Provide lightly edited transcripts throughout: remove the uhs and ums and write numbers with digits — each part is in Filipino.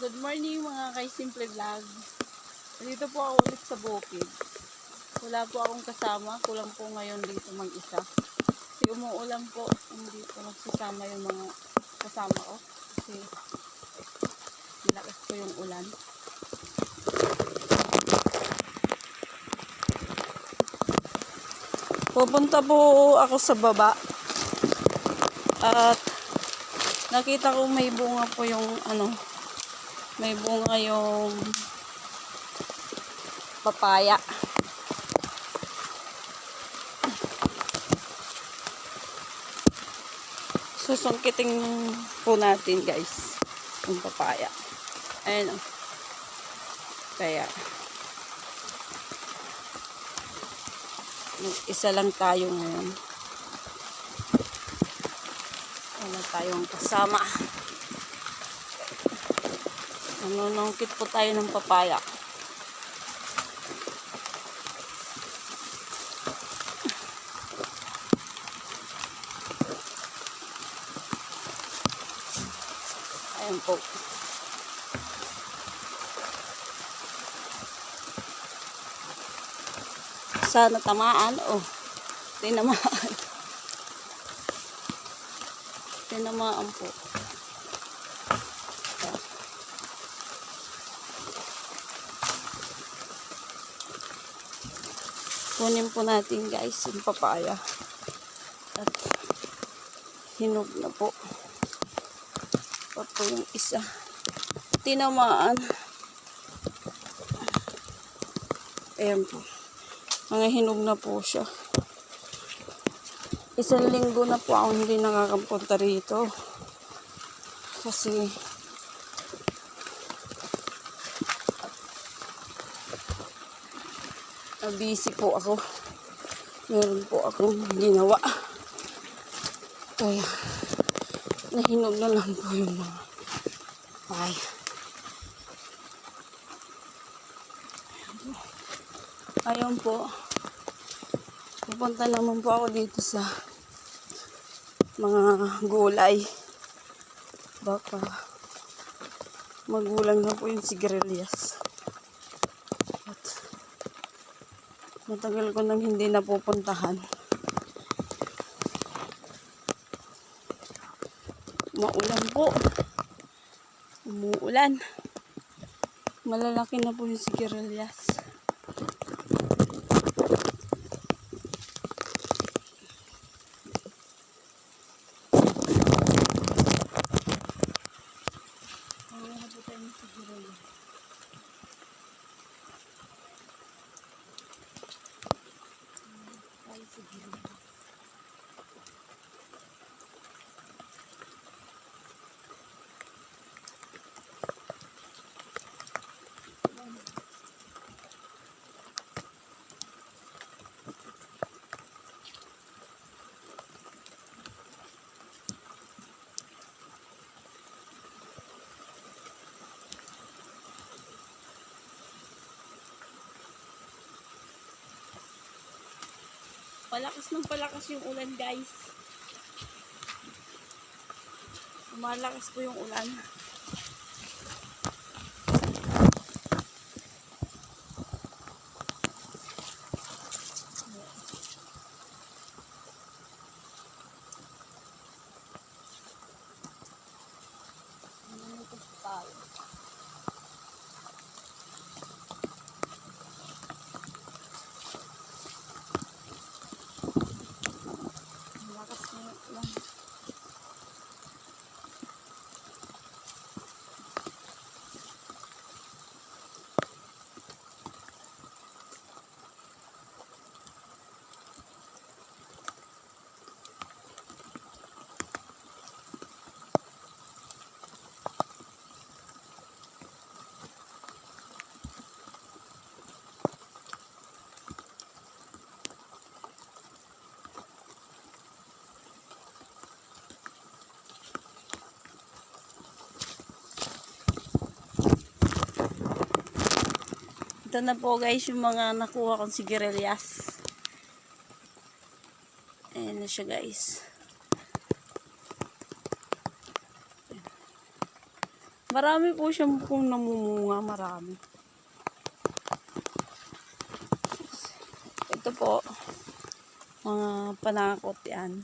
Good morning mga kay-simple vlog. Dito po ako ulit sa bukid. Wala po akong kasama. Kulang po ngayon dito mag-isa. Kasi umuulan po. Hindi po nagsasama yung mga kasama ko. Kasi malakas po yung ulan. Pupunta po ako sa baba. At nakita ko may bunga po yung may bunga yung papaya. Susungkitin po natin guys yung papaya. Ayan o. Kaya isa lang tayo ngayon. Wala tayong kasama. Nanunungkit po tayo ng papaya. Ayan po. Sana tamaan. Oh, tinamaan. Tinamaan po. Kunin po natin guys yung papaya. At hinog na po. Ito yung isa. Tinamaan. Ayan po. Mga hinog na po siya. Isang linggo na po ako hindi nakakapunta rito. Kasi busy po ako. Meron po akong ginawa. Kaya nahinog na lang po yung mga papaya. Ayun po. Pupunta naman po ako dito sa mga gulay. Baka magulang na po yung sigarilyas. At matagal ko nang hindi napupuntahan. Maulan po. Umuulan. Malalaki na po yung sigarilyas. Palakas ng palakas yung ulan guys. Malakas po yung ulan. Ito na po guys yung mga nakuha kong sigarilyas. Ayan na siya guys. Marami po siyang pong namumunga, marami. Ito po, mga panakot yan.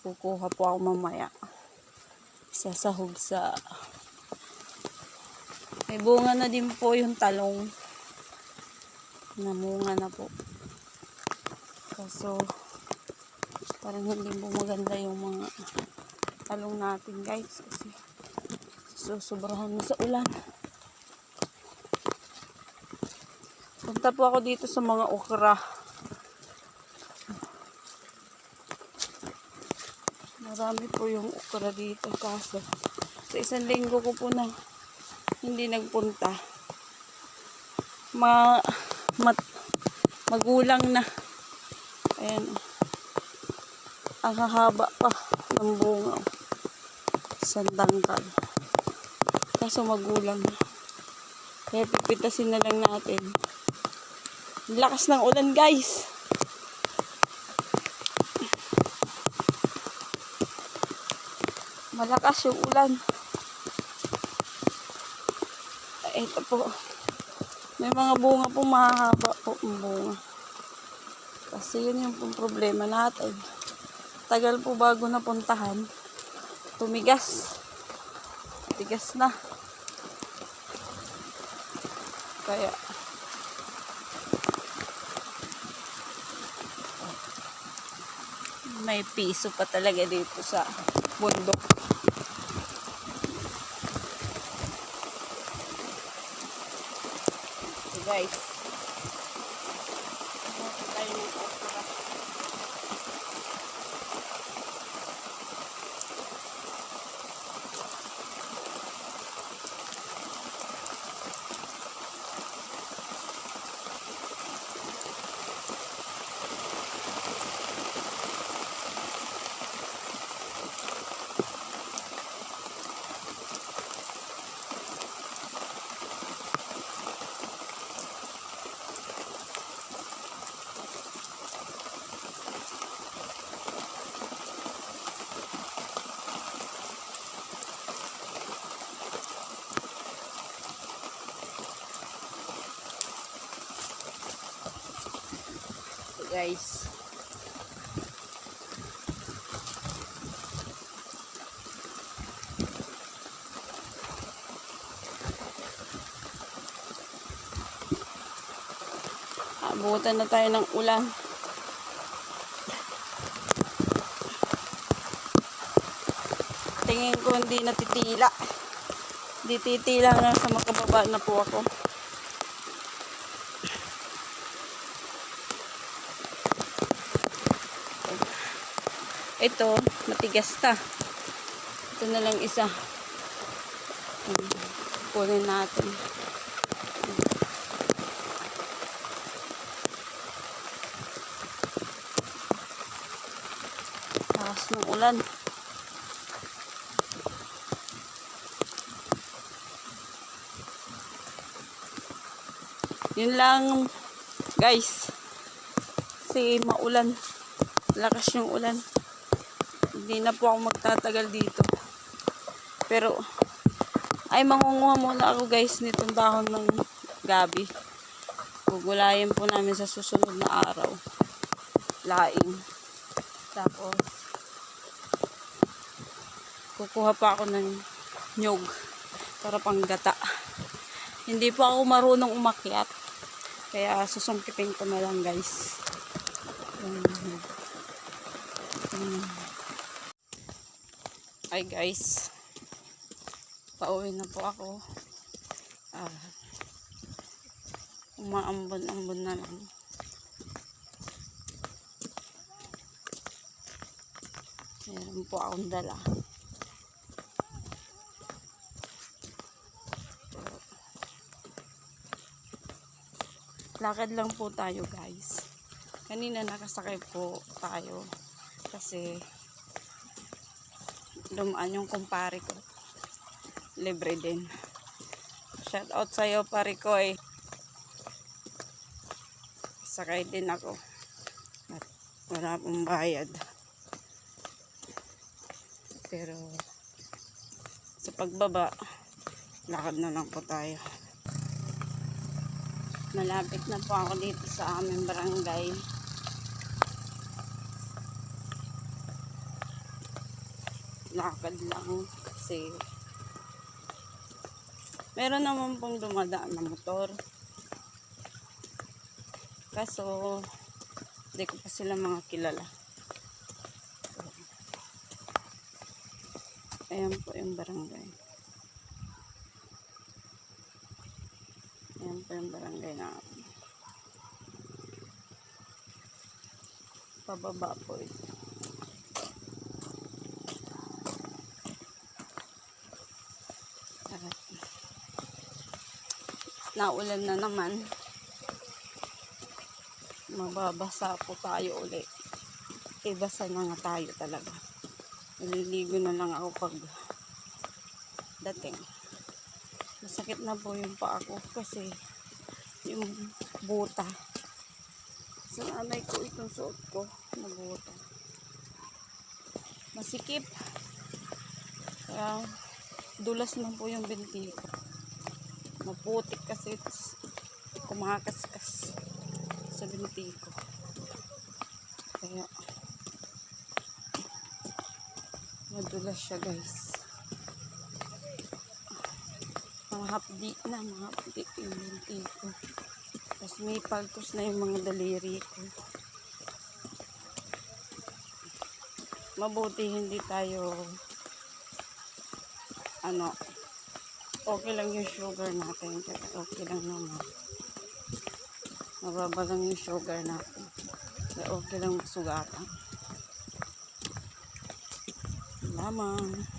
Kukuha po ako mamaya. Sasahog sa... May bunga na din po yung talong. Namunga na po. Kaso, parang hindi po maganda yung mga talong natin guys. Kasi susobrahan na sa ulan. Punta po ako dito sa mga okra. Marami po yung okra dito. Kaso, sa isang linggo ko po na hindi nagpunta. Magulang na. Ayan. Ang hahaba pa ng bunga. Sandangkal. Kaso magulang na. Kaya pipitasin na lang natin. Ang lakas ng ulan guys. Malakas yung ulan. Ito po. May mga bunga po, mahahaba po ang bunga. Kasi yun yung problema natin. Tagal po bago napuntahan. Tumigas. Tigas na. Kaya may piso pa talaga dito sa bundok. So guys, tayo ng okra. Guys, abutan na tayo ng ulan. Tingin ko hindi natitila. Hindi titila na sa makababa na po ako. Ito, matigas ta. Ito na lang isa. Kunin natin. Lakas ng ulan. Yun lang, guys. Kasi maulan. Lakas yung ulan. Hindi na po ako magtatagal dito. Pero, ay mangunguha muna ako guys nitong dahon ng gabi. Gugulayin po namin sa susunod na araw. Laing. Tapos, kukuha pa ako ng nyog para panggata. Hindi po ako marunong umakyat. Kaya susungkitin ko na lang guys. Ay guys, pauwi na po ako. Umaambon-ambon na lang. Meron po akong dala. Lakad lang po tayo guys. Kanina nakasakay po tayo kasi dumaan yung kumpare ko. Libre din. Shout out sa'yo pare ko eh. Sakay din ako. At wala pong bayad. Pero sa pagbaba Lakad na lang po tayo. Malapit na po ako dito sa aming barangay. Lakad lang kasi meron naman pong dumadaan na motor. Kaso hindi ko pa sila mga kilala. Ayan po yung barangay. Ayan po yung barangay namin. Pababa po ito. Naulan na naman. Mababasa po tayo ulit. Ibasa na nga tayo talaga. Naliligo na lang ako pag dating. Masakit na po yung paa ko kasi yung buta. Sa nanay ko itong suot ko na buta. Masikip. Kaya dulas na po yung binti ko. Maputik kasi kumakaskas sa binti ko. Kaya madulas siya guys. Mahapdi yung binti ko. Tapos may paltos na yung mga daliri ko. Mabuti hindi tayo okay lang yung sugar natin. Okay lang naman. Mababa lang yung sugar natin. Kaya okay lang magsugatan. Salamat.